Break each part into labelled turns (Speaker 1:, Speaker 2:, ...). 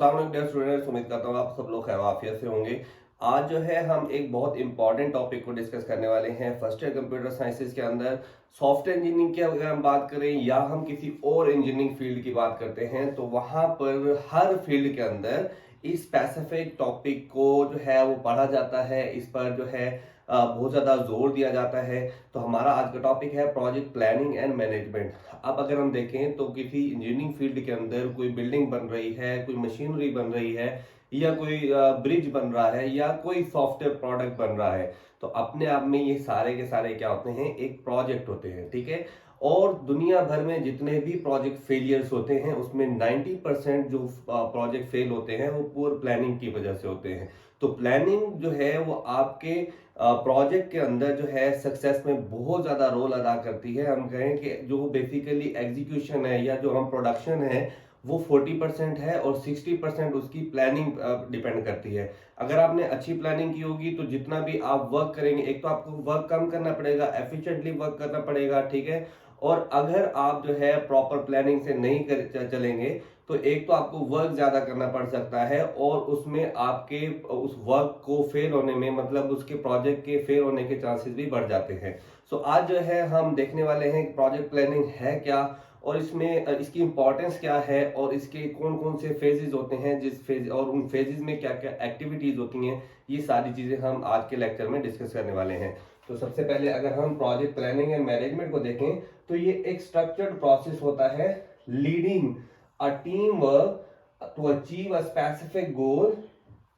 Speaker 1: अस्सलाम वालेकुम dear students, उम्मीद करता हूँ आप सब लोग खैर आफियत से होंगे। आज जो है हम एक बहुत इंपॉर्टेंट टॉपिक को डिस्कस करने वाले हैं। फर्स्ट ईयर कंप्यूटर साइंसेज के अंदर सॉफ्टवेयर इंजीनियरिंग की अगर हम बात करें या हम किसी और इंजीनियरिंग फील्ड की बात करते हैं तो वहाँ पर हर फील्ड के अंदर इस स्पेसिफिक टॉपिक को जो है वो पढ़ा जाता है, इस पर जो है बहुत ज़्यादा जोर दिया जाता है। तो हमारा आज का टॉपिक है प्रोजेक्ट प्लानिंग एंड मैनेजमेंट। अब अगर हम देखें तो किसी इंजीनियरिंग फील्ड के अंदर कोई बिल्डिंग बन रही है, कोई मशीनरी बन रही है या कोई ब्रिज बन रहा है या कोई सॉफ्टवेयर प्रोडक्ट बन रहा है, तो अपने आप में ये सारे के सारे क्या होते हैं, एक प्रोजेक्ट होते हैं। ठीक है। और दुनिया भर में जितने भी प्रोजेक्ट फेलियर्स होते हैं उसमें 90% जो प्रोजेक्ट फेल होते हैं वो पुअर प्लानिंग की वजह से होते हैं। तो प्लानिंग जो है वो आपके प्रोजेक्ट के अंदर जो है सक्सेस में बहुत ज़्यादा रोल अदा करती है। हम कहें कि जो बेसिकली एग्जीक्यूशन है या जो हम प्रोडक्शन है वो 40% है और 60% उसकी प्लानिंग डिपेंड करती है। अगर आपने अच्छी प्लानिंग की होगी तो जितना भी आप वर्क करेंगे, एक तो आपको वर्क कम करना पड़ेगा, एफिशिएंटली वर्क करना पड़ेगा। ठीक है। और अगर आप जो है प्रॉपर प्लानिंग से नहीं चलेंगे तो एक तो आपको वर्क ज्यादा करना पड़ सकता है और उसमें आपके उस वर्क को फेल होने में, मतलब उसके प्रोजेक्ट के फेल होने के चांसेस भी बढ़ जाते हैं। सो आज जो है हम देखने वाले हैं कि प्रोजेक्ट प्लानिंग है क्या और इसमें इसकी इंपॉर्टेंस क्या है और इसके कौन कौन से फेजेस होते हैं, जिस फेज और उन फेजेस में क्या क्या एक्टिविटीज होती हैं, ये सारी चीजें हम आज के लेक्चर में डिस्कस करने वाले हैं। तो सबसे पहले अगर हम प्रोजेक्ट प्लानिंग एंड मैनेजमेंट को देखें तो ये एक स्ट्रक्चर्ड प्रोसेस होता है leading a team work to achieve a specific goal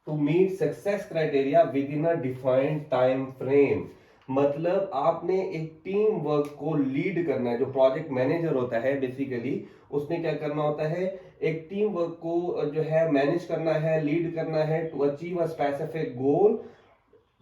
Speaker 1: to meet success criteria within a defined time frame. मतलब आपने एक टीम वर्क को लीड करना है। जो प्रोजेक्ट मैनेजर होता है बेसिकली उसने क्या करना होता है, एक टीम वर्क को जो है मैनेज करना है, लीड करना है to achieve a specific goal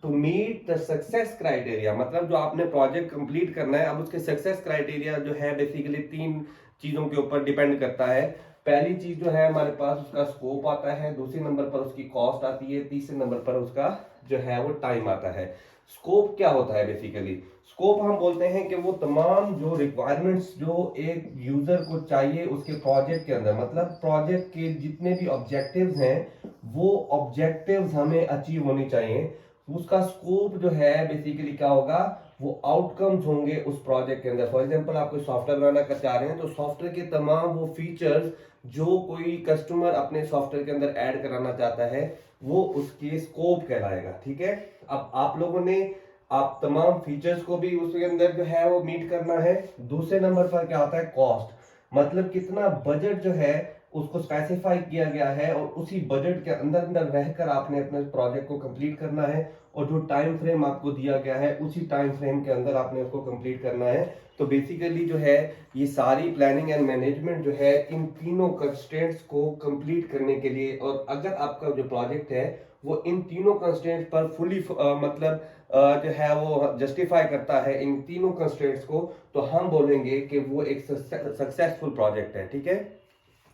Speaker 1: to meet the success criteria. मतलब जो आपने प्रोजेक्ट कंप्लीट करना है, अब उसके सक्सेस क्राइटेरिया जो है बेसिकली तीन चीजों के ऊपर डिपेंड करता है। पहली चीज जो है हमारे पास उसका स्कोप आता है, दूसरे नंबर पर उसकी कॉस्ट आती है, तीसरे नंबर पर उसका जो है वो टाइम आता है। स्कोप क्या होता है बेसिकली? स्कोप हम बोलते हैं कि वो तमाम जो रिक्वायरमेंट्स जो एक यूजर को चाहिए उसके प्रोजेक्ट के अंदर, मतलब प्रोजेक्ट के जितने भी ऑब्जेक्टिव्स हैं वो ऑब्जेक्टिव्स हमें अचीव होनी चाहिए। उसका स्कोप जो है बेसिकली क्या होगा, वो आउटकम्स होंगे उस प्रोजेक्ट के अंदर। फॉर एग्जांपल आप कोई सॉफ्टवेयर बनाना कर चाह रहे हैं तो सॉफ्टवेयर के तमाम वो फीचर्स जो कोई कस्टमर अपने सॉफ्टवेयर के अंदर ऐड कराना चाहता है वो उसके स्कोप कहलाएगा। ठीक है। अब आप लोगों ने आप तमाम फीचर्स को भी उसके अंदर जो है वो मीट करना है। दूसरे नंबर पर क्या आता है, कॉस्ट। मतलब कितना बजट जो है उसको स्पेसिफाई किया गया है और उसी बजट के अंदर अंदर रहकर आपने अपने प्रोजेक्ट को कंप्लीट करना है और जो टाइम फ्रेम आपको दिया गया है उसी टाइम फ्रेम के अंदर आपने उसको कंप्लीट करना है। तो बेसिकली जो है ये सारी प्लानिंग एंड मैनेजमेंट जो है इन तीनों कंस्ट्रेंट्स को कंप्लीट करने के लिए, और अगर आपका जो प्रोजेक्ट है वो इन तीनों कंस्ट्रेंट्स पर फुली मतलब जो है वो जस्टिफाई करता है इन तीनों कंस्ट्रेंट्स को, तो हम बोलेंगे कि वो एक सक्सेसफुल प्रोजेक्ट है। ठीक है।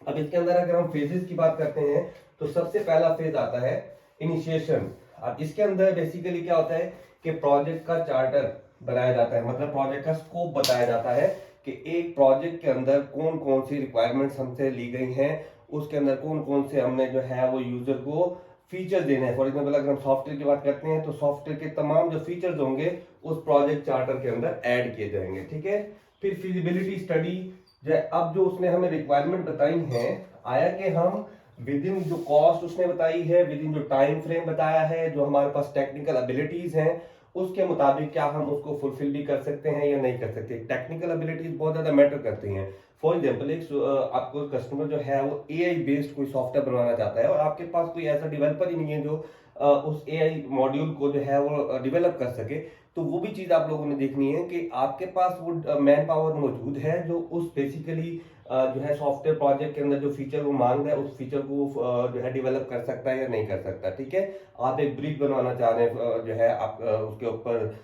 Speaker 1: अब इसके अंदर अगर हम फेजेस की बात करते हैं तो सबसे पहला फेज आता है इनिशिएशन। अब इसके अंदर बेसिकली क्या होता है कि प्रोजेक्ट का चार्टर बनाया जाता है, मतलब प्रोजेक्ट का स्कोप बताया जाता है कि एक प्रोजेक्ट के अंदर कौन कौन सी रिक्वायरमेंट्स हमसे ली गई हैं, उसके अंदर कौन कौन से हमने जो है वो यूजर को फीचर देने हैं। फॉर एग्जाम्पल अगर हम सॉफ्टवेयर की बात करते हैं तो सॉफ्टवेयर के तमाम जो फीचर्स होंगे उस प्रोजेक्ट चार्टर के अंदर ऐड किए जाएंगे। ठीक है। फिर फिजिबिलिटी स्टडी जो है, अब जो उसने हमें रिक्वायरमेंट बताई है, आया कि हम विद इन जो कॉस्ट उसने बताई है, विद इन जो टाइम फ्रेम बताया है, जो हमारे पास टेक्निकल एबिलिटीज हैं उसके मुताबिक क्या हम उसको फुलफिल भी कर सकते हैं या नहीं कर सकते। टेक्निकल एबिलिटीज बहुत ज्यादा मैटर करती हैं। फॉर एग्जाम्पल एक आपको कस्टमर जो है वो एआई बेस्ड कोई सॉफ्टवेयर बनवाना चाहता है और आपके पास कोई ऐसा डेवलपर ही नहीं है जो उस एआई मॉड्यूल को जो है वो डेवलप कर सके। तो वो भी चीज आप लोगों ने देखनी है कि आपके पास वो मैन पावर मौजूद है जो उस बेसिकली जो है सॉफ्टवेयर प्रोजेक्ट के अंदर जो फीचर वो मांग रहा है उस फीचर को जो है डेवलप कर सकता है या नहीं कर सकता। ठीक है। आप एक ब्रिज बनवाना चाह रहे हैं जो है आप उसके ऊपर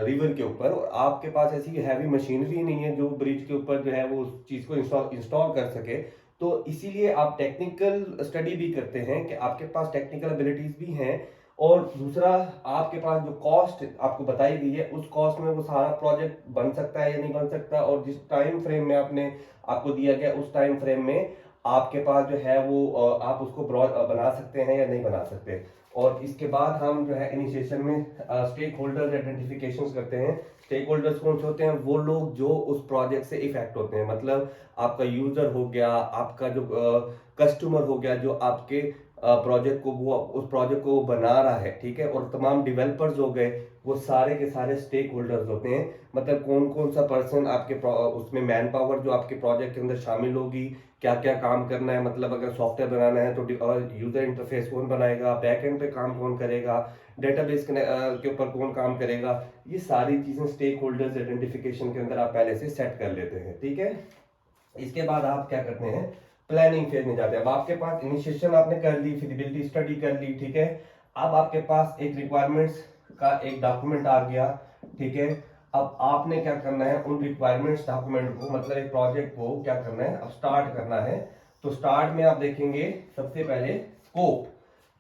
Speaker 1: रिवर के ऊपर, और आपके पास ऐसी हैवी मशीनरी नहीं है जो ब्रिज के ऊपर जो है वो उस चीज को इंस्टॉल कर सके। तो इसीलिए आप टेक्निकल स्टडी भी करते हैं कि आपके पास टेक्निकल एबिलिटीज भी हैं, और दूसरा आपके पास जो कॉस्ट आपको बताई गई है उस कॉस्ट में वो सारा प्रोजेक्ट बन सकता है या नहीं बन सकता, और जिस टाइम फ्रेम में आपने आपको दिया गया उस टाइम फ्रेम में आपके पास जो है वो आप उसको बना सकते हैं या नहीं बना सकते। और इसके बाद हम जो है इनिशिएशन में स्टेक होल्डर्स आइडेंटिफिकेशन करते हैं। स्टेक होल्डर्स कौन से होते हैं? वो लोग जो उस प्रोजेक्ट से इफेक्ट होते हैं, मतलब आपका यूजर हो गया, आपका जो कस्टमर हो गया, जो आपके प्रोजेक्ट को वो उस प्रोजेक्ट को बना रहा है, ठीक है। और तमाम डेवलपर्स हो गए, वो सारे के सारे स्टेक होल्डर्स होते हैं। मतलब कौन कौन सा पर्सन आपके उसमें मैन पावर जो आपके प्रोजेक्ट के अंदर शामिल होगी, क्या क्या काम करना है, मतलब अगर सॉफ्टवेयर बनाना है तो यूजर इंटरफेस कौन बनाएगा, बैक एंड पे काम कौन करेगा, डेटाबेस के ऊपर कौन काम करेगा, ये सारी चीजें स्टेक होल्डर्स आइडेंटिफिकेशन के अंदर आप पहले से सेट कर लेते हैं, ठीक है। इसके बाद आप क्या करते हैं, प्लानिंग फेज में जाते हैं। अब आपके पास इनिशिएशन आपने कर ली, फिजिबिलिटी स्टडी कर ली, ठीक है। अब आपके पास एक रिक्वायरमेंट्स का एक डॉक्यूमेंट आ गया, ठीक है। अब आपने क्या करना है, उन रिक्वायरमेंट्स डॉक्यूमेंट को, मतलब एक प्रोजेक्ट को क्या करना है, अब स्टार्ट करना है। तो स्टार्ट में आप देखेंगे सबसे पहले स्कोप,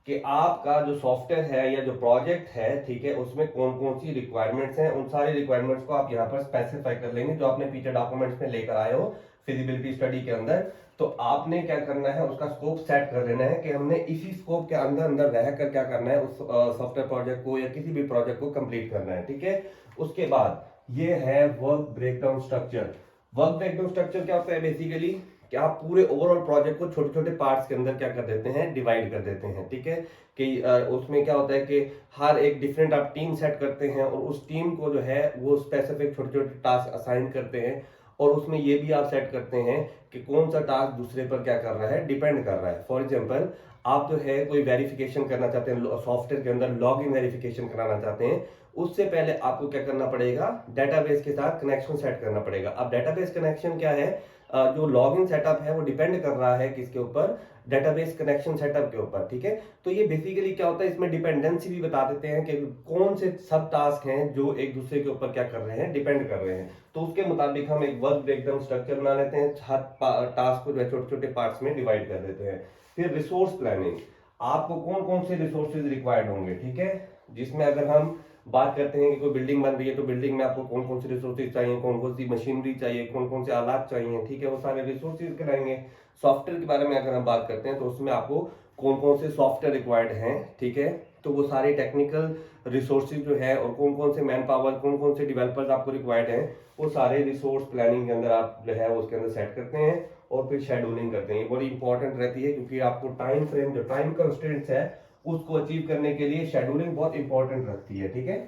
Speaker 1: कि आपका जो सॉफ्टवेयर है या जो प्रोजेक्ट है, ठीक है, उसमें कौन कौन सी रिक्वायरमेंट्स हैं। उन सारी रिक्वायरमेंट्स को आप यहाँ पर स्पेसिफाई कर लेंगे, जो आपने पीछे डॉक्यूमेंट्स में लेकर आए हो फिजिबिलिटी स्टडी के अंदर। तो आपने क्या करना है, उसका स्कोप सेट कर लेना है कि हमने इसी स्कोप के अंदर अंदर रहकर क्या करना है, उस सॉफ्टवेयर प्रोजेक्ट को या किसी भी प्रोजेक्ट को कंप्लीट करना है, ठीक है। उसके बाद ये है work breakdown structure. Work breakdown structure क्या होता है बेसिकली, कि आप पूरे ओवरऑल प्रोजेक्ट को छोटे छोटे पार्ट्स के अंदर क्या कर देते हैं, डिवाइड कर देते हैं, ठीक है। कि उसमें क्या होता है कि हर एक डिफरेंट आप टीम सेट करते हैं और उस टीम को जो है वो स्पेसिफिक छोटे छोटे टास्क असाइन करते हैं। और उसमें ये भी आप सेट करते हैं कि कौन सा टास्क दूसरे पर क्या कर रहा है, डिपेंड कर रहा है। फॉर एग्जाम्पल, आप जो है कोई वेरिफिकेशन करना चाहते हैं, सॉफ्टवेयर के अंदर लॉग इन वेरिफिकेशन कराना चाहते हैं, उससे पहले आपको क्या करना पड़ेगा, डेटाबेस के साथ कनेक्शन सेट करना पड़ेगा। अब डेटाबेस कनेक्शन क्या है, जो लॉगिन सेटअप है वो डिपेंड कर रहा है किसके ऊपर, डेटाबेस कनेक्शन सेटअप के ऊपर, ठीक है। तो ये बेसिकली क्या होता है, इसमें डिपेंडेंसी भी बता देते हैं कि कौन से सब टास्क हैं जो एक दूसरे के ऊपर क्या कर रहे हैं, डिपेंड कर रहे हैं। तो उसके मुताबिक हम एक वर्क ब्रेकडाउन स्ट्रक्चर बना लेते हैं, हर टास्क को जो है छोटे छोटे पार्ट्स में डिवाइड कर देते हैं। फिर रिसोर्स प्लानिंग, आपको कौन कौन से रिसोर्सेज रिक्वायर्ड होंगे, ठीक है। जिसमें अगर हम बात करते हैं कि कोई बिल्डिंग बन रही है, तो बिल्डिंग में आपको कौन कौन से रिसोर्सेज चाहिए, कौन कौन सी मशीनरी चाहिए, कौन कौन से आलात चाहिए, ठीक है, वो सारे रिसोर्सेज कराएंगे। सॉफ्टवेयर के बारे में अगर हम बात करते हैं तो उसमें आपको कौन कौन से सॉफ्टवेयर रिक्वायर्ड हैं, ठीक है। तो वो सारे टेक्निकल रिसोर्सेज जो है और कौन कौन से मैन पावर, कौन कौन से डिवेलपर्स आपको रिक्वायर्ड हैं, वो सारे रिसोर्स प्लानिंग के अंदर आप जो है उसके अंदर सेट करते हैं। और फिर शेड्यूलिंग करते हैं, ये बड़ी इंपॉर्टेंट रहती है, क्योंकि आपको टाइम फ्रेम, जो टाइम कंस्ट्रेंट्स है उसको अचीव करने के लिए शेड्यूलिंग बहुत इंपॉर्टेंट रखती है, ठीक है।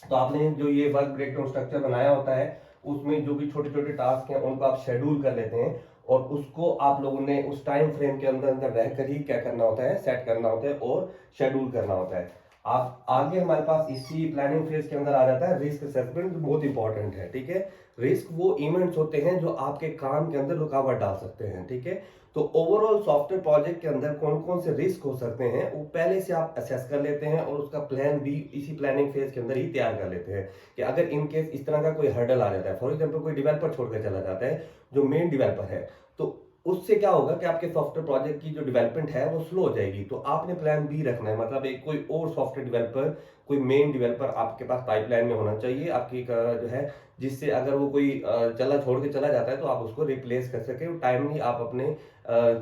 Speaker 1: तो आपने जो ये वर्क ब्रेकडाउन स्ट्रक्चर बनाया होता है, उसमें जो भी छोटे छोटे टास्क हैं उनको आप शेड्यूल कर लेते हैं, और उसको आप लोगों ने उस टाइम फ्रेम के अंदर अंदर रहकर ही क्या करना होता है, सेट करना होता है और शेड्यूल करना होता है। आप आगे हमारे पास इसी प्लानिंग फेज के अंदर आ जाता है रिस्क असेसमेंट, बहुत इंपॉर्टेंट है, ठीक है। रिस्क वो इवेंट्स होते हैं जो आपके काम के अंदर रुकावट डाल सकते हैं, ठीक है। तो ओवरऑल सॉफ्टवेयर प्रोजेक्ट के अंदर कौन कौन से रिस्क हो सकते हैं वो पहले से आप असेस कर लेते हैं, और उसका प्लान भी इसी प्लानिंग फेज के अंदर ही तैयार कर लेते हैं। कि अगर इन केस इस तरह का कोई हर्डल आ जाता है, फॉर एग्जांपल कोई डेवलपर छोड़कर चला जाता है, जो मेन डेवलपर है, तो उससे क्या होगा कि आपके सॉफ्टवेयर प्रोजेक्ट की जो डेवलपमेंट है वो स्लो हो जाएगी। तो आपने प्लान बी रखना है, मतलब एक कोई और सॉफ्टवेयर डेवलपर, कोई मेन डेवलपर आपके पास पाइपलाइन में होना चाहिए आपकी जो है, जिससे अगर वो कोई चला छोड़ के चला जाता है तो आप उसको रिप्लेस कर सके, टाइमली आप अपने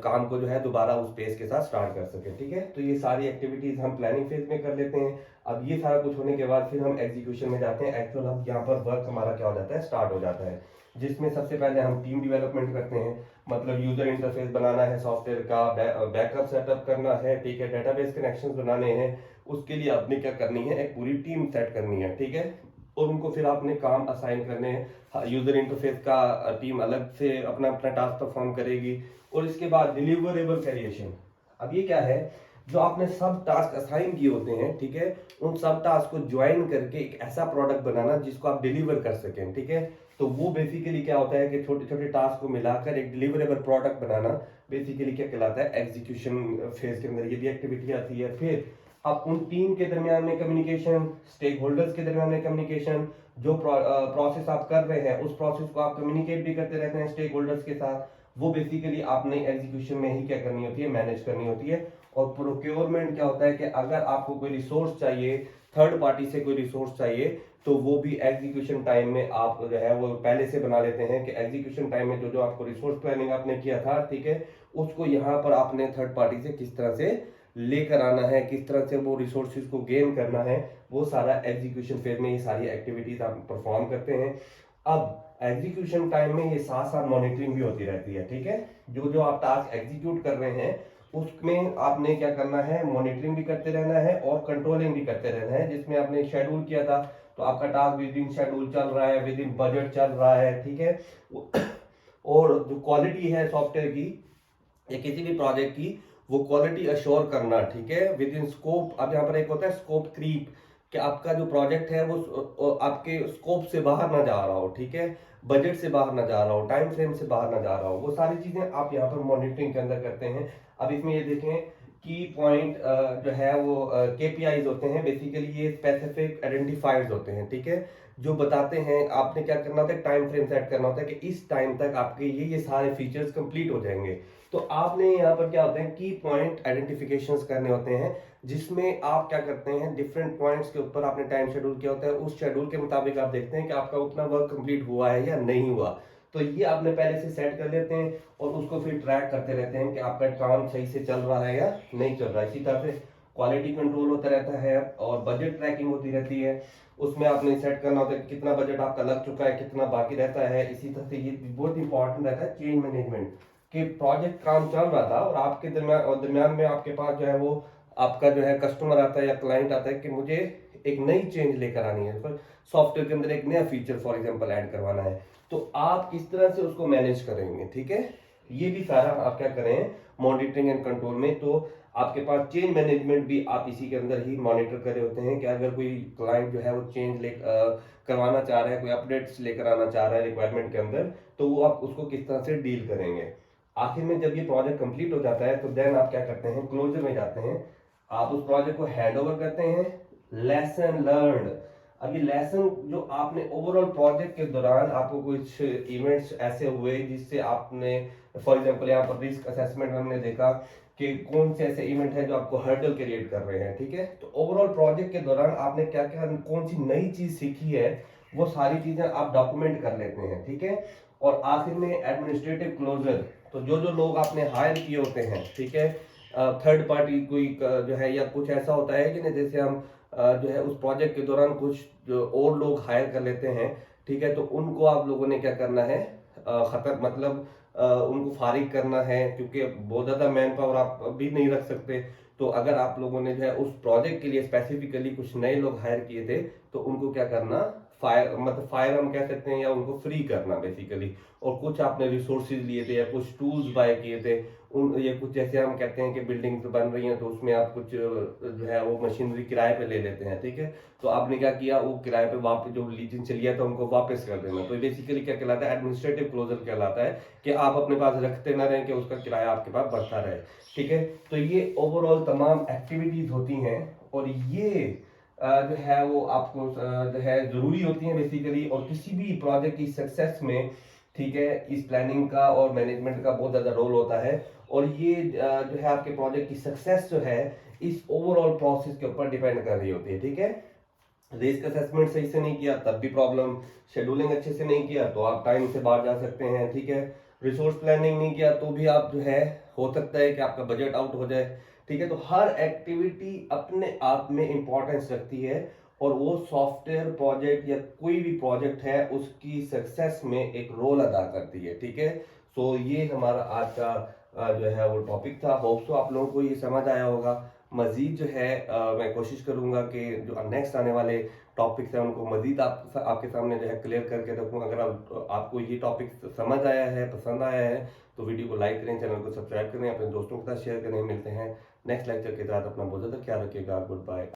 Speaker 1: काम को जो है दोबारा उस पेस के साथ स्टार्ट कर सके, ठीक है। तो ये सारी एक्टिविटीज हम प्लानिंग फेज में कर लेते हैं। अब ये सारा कुछ होने के बाद फिर हम एग्जीक्यूशन में जाते हैं। एक्चुअल अब यहाँ पर वर्क हमारा क्या हो जाता है, स्टार्ट हो जाता है, जिसमें सबसे पहले हम टीम डेवलपमेंट करते हैं, मतलब यूजर इंटरफेस बनाना है सॉफ्टवेयर का, बैकअप सेटअप करना है, ठीक है, डेटाबेस कनेक्शंस बनाने हैं। उसके लिए आपने क्या करनी है, एक पूरी टीम सेट करनी है, ठीक है। और उनको फिर आपने काम असाइन करने हैं। यूजर इंटरफेस का टीम अलग से अपना अपना टास्क परफॉर्म करेगी। और इसके बाद डिलीवरेबल क्रिएशन। अब ये क्या है, जो आपने सब टास्क असाइन किए होते हैं, ठीक है, उन सब टास्क को ज्वाइन करके एक ऐसा प्रोडक्ट बनाना जिसको आप डिलीवर कर सकें, ठीक है। तो वो बेसिकली क्या होता है कि छोटे छोटे टास्क को मिलाकर एक डिलीवरेबल प्रोडक्ट बनाना बेसिकली क्या कहलाता है, एग्जीक्यूशन फेज के अंदर ये भी एक्टिविटी आती है। फिर अब उन टीम के दरमियान में कम्युनिकेशन, स्टेक होल्डर्स के दरमियान में कम्युनिकेशन, जो प्रोसेस आप कर रहे हैं उस प्रोसेस को आप कम्युनिकेट भी करते रहते हैं स्टेक होल्डर्स के साथ, वो बेसिकली आपने एग्जीक्यूशन में ही क्या करनी होती है, मैनेज करनी होती है। और प्रोक्योरमेंट क्या होता है कि अगर आपको कोई रिसोर्स चाहिए, थर्ड पार्टी से कोई रिसोर्स चाहिए तो वो भी एग्जीक्यूशन टाइम में आप जो है वो पहले से बना लेते हैं कि एग्जीक्यूशन टाइम में जो जो आपको रिसोर्स प्लानिंग आपने किया था, ठीक है, उसको यहाँ पर आपने थर्ड पार्टी से किस तरह से लेकर आना है, किस तरह से वो रिसोर्सेज को गेन करना है, वो सारा एग्जीक्यूशन फेज में ये सारी एक्टिविटीज आप परफॉर्म करते हैं। अब एग्जीक्यूशन टाइम में ये साथ साथ मॉनिटरिंग भी होती रहती है, ठीक है। जो जो आप टास्क एग्जीक्यूट कर रहे हैं उसमें आपने क्या करना है, मॉनिटरिंग भी करते रहना है और कंट्रोलिंग भी करते रहना है। जिसमें आपने शेड्यूल किया था तो आपका टास्क विद इन शेड्यूल चल रहा है, विद इन बजट चल रहा है, ठीक है। और जो क्वालिटी है सॉफ्टवेयर की या किसी भी प्रोजेक्ट की, वो क्वालिटी अश्योर करना, ठीक है, विद इन स्कोप। अब यहाँ पर एक होता है स्कोप क्रीप, कि आपका जो प्रोजेक्ट है वो आपके स्कोप से बाहर ना जा रहा हो, ठीक है, बजट से बाहर ना जा रहा हो, टाइम फ्रेम से बाहर ना जा रहा हो, वो सारी चीजें आप यहाँ पर मॉनिटरिंग के अंदर करते हैं। अब इसमें ये देखें की पॉइंट जो है वो केपीआईज होते हैं, बेसिकली ये स्पेसिफिक आइडेंटिफायर्स होते हैं, ठीक है, जो बताते हैं आपने क्या करना होता है, टाइम फ्रेम सेट करना होता है कि इस टाइम तक आपके ये सारे फीचर्स कंप्लीट हो जाएंगे। तो आपने यहाँ पर क्या होते हैं, की पॉइंट आइडेंटिफिकेशंस करने होते हैं, जिसमें आप क्या करते हैं, डिफरेंट पॉइंट्स के ऊपर आपने टाइम शेड्यूल किया होता है, उस शेड्यूल के मुताबिक आप देखते हैं कि आपका उतना वर्क कंप्लीट हुआ है या नहीं हुआ। तो ये आपने पहले से सेट कर लेते हैं और उसको फिर ट्रैक करते रहते हैं कि आपका काम सही से चल रहा है या नहीं चल रहा है। इसी तरह से क्वालिटी कंट्रोल होता रहता है और बजट ट्रैकिंग होती रहती है। उसमें आपने सेट करना होता है कि कितना बजट आपका लग चुका है, कितना बाकी रहता है। इसी तरह से ये बहुत इंपॉर्टेंट रहता है चेंज मैनेजमेंट, कि प्रोजेक्ट काम चल रहा था और आपके दरमियान में आपके पास जो है वो आपका जो है कस्टमर आता है या क्लाइंट आता है कि मुझे एक नई चेंज लेकर आनी है, तो सॉफ्टवेयर के अंदर एक नया फीचर फॉर एग्जांपल ऐड करवाना है, तो आप किस तरह से उसको मैनेज करेंगे, ठीक है। ये भी सारा आप क्या करें मॉनिटरिंग एंड कंट्रोल में। तो आपके पास चेंज मैनेजमेंट भी आप इसी के अंदर ही मॉनिटर कर रहे होते हैं कि अगर कोई क्लाइंट जो है वो चेंज करवाना चाह रहा है, कोई अपडेट्स लेकर आना चाह रहा है रिक्वायरमेंट के अंदर, तो वो आप उसको किस तरह से डील करेंगे। आखिर में जब ये प्रोजेक्ट कंप्लीट हो जाता है तो देन आप क्या करते हैं, क्लोजर में जाते हैं, आप उस प्रोजेक्ट को हैंड ओवर करते हैं। लेसन लर्न, अभी लेसन जो आपने ओवरऑल प्रोजेक्ट के दौरान आपको कुछ इवेंट्स ऐसे हुए जिससे आपने फॉर एग्जांपल यहाँ पर रिस्क असेसमेंट में हमने देखा कि कौन से ऐसे इवेंट है जो आपको हर्डल क्रिएट कर रहे हैं, ठीक है। तो ओवरऑल प्रोजेक्ट के दौरान आपने क्या क्या कौन सी नई चीज सीखी है, वो सारी चीजें आप डॉक्यूमेंट कर लेते हैं, ठीक है। और आखिर में एडमिनिस्ट्रेटिव क्लोजर, तो जो जो लोग आपने हायर किए होते हैं, ठीक है, थर्ड पार्टी कोई जो है या कुछ ऐसा होता है कि नहीं, जैसे हम जो है उस प्रोजेक्ट के दौरान कुछ जो और लोग हायर कर लेते हैं, ठीक है, तो उनको आप लोगों ने क्या करना है, खतर मतलब उनको फारिग करना है, क्योंकि बहुत ज़्यादा मैन पावर आप भी नहीं रख सकते। तो अगर आप लोगों ने जो है उस प्रोजेक्ट के लिए स्पेसिफिकली कुछ नए लोग हायर किए थे, तो उनको क्या करना, फायर मतलब फायर हम कह सकते हैं, या उनको फ्री करना बेसिकली। और कुछ आपने रिसोर्सेज लिए थे या कुछ टूल्स बाय किए थे, उन ये कुछ जैसे हम कहते हैं कि बिल्डिंग्स बन रही हैं तो उसमें आप कुछ जो है वो मशीनरी किराए पे ले लेते हैं, ठीक है। तो आपने क्या किया, वो किराए पे वापस जो लीजिंग से लिया था उनको वापस कर देना। तो बेसिकली क्या कहलाता है, एडमिनिस्ट्रेटिव क्लोजर कहलाता है, कि आप अपने पास रखते ना रहें कि उसका किराया आपके पास बढ़ता रहे, ठीक है। तो ये ओवरऑल तमाम एक्टिविटीज होती हैं और ये जो है वो आपको जो है जरूरी होती है बेसिकली, और किसी भी प्रोजेक्ट की सक्सेस में, ठीक है, इस प्लानिंग का और मैनेजमेंट का बहुत ज्यादा रोल होता है। और ये जो है आपके प्रोजेक्ट की सक्सेस जो है इस ओवरऑल प्रोसेस के ऊपर डिपेंड कर रही होती है, ठीक है। रिस्क असेसमेंट सही से नहीं किया तब भी प्रॉब्लम, शेड्यूलिंग अच्छे से नहीं किया तो आप टाइम से बाहर जा सकते हैं, ठीक है, रिसोर्स प्लानिंग नहीं किया तो भी आप जो है हो सकता है कि आपका बजट आउट हो जाए, ठीक है। तो हर एक्टिविटी अपने आप में इंपॉर्टेंस रखती है और वो सॉफ्टवेयर प्रोजेक्ट या कोई भी प्रोजेक्ट है उसकी सक्सेस में एक रोल अदा करती है, ठीक है। सो ये हमारा आज का जो है वो टॉपिक था। होप सो आप लोगों को ये समझ आया होगा। मजीद जो है मैं कोशिश करूंगा कि जो नेक्स्ट आने वाले टॉपिक्स हैं उनको मजीद आपके सामने जो है क्लियर करके रखूँ। अगर आपको ये टॉपिक समझ आया है, पसंद आया है, तो वीडियो को लाइक करें, चैनल को सब्सक्राइब करें, अपने दोस्तों के साथ शेयर करें। मिलते हैं नेक्स्ट लेक्चर के साथ। अपना बहुत ज़्यादा ख्याल रखिएगा। Good bye.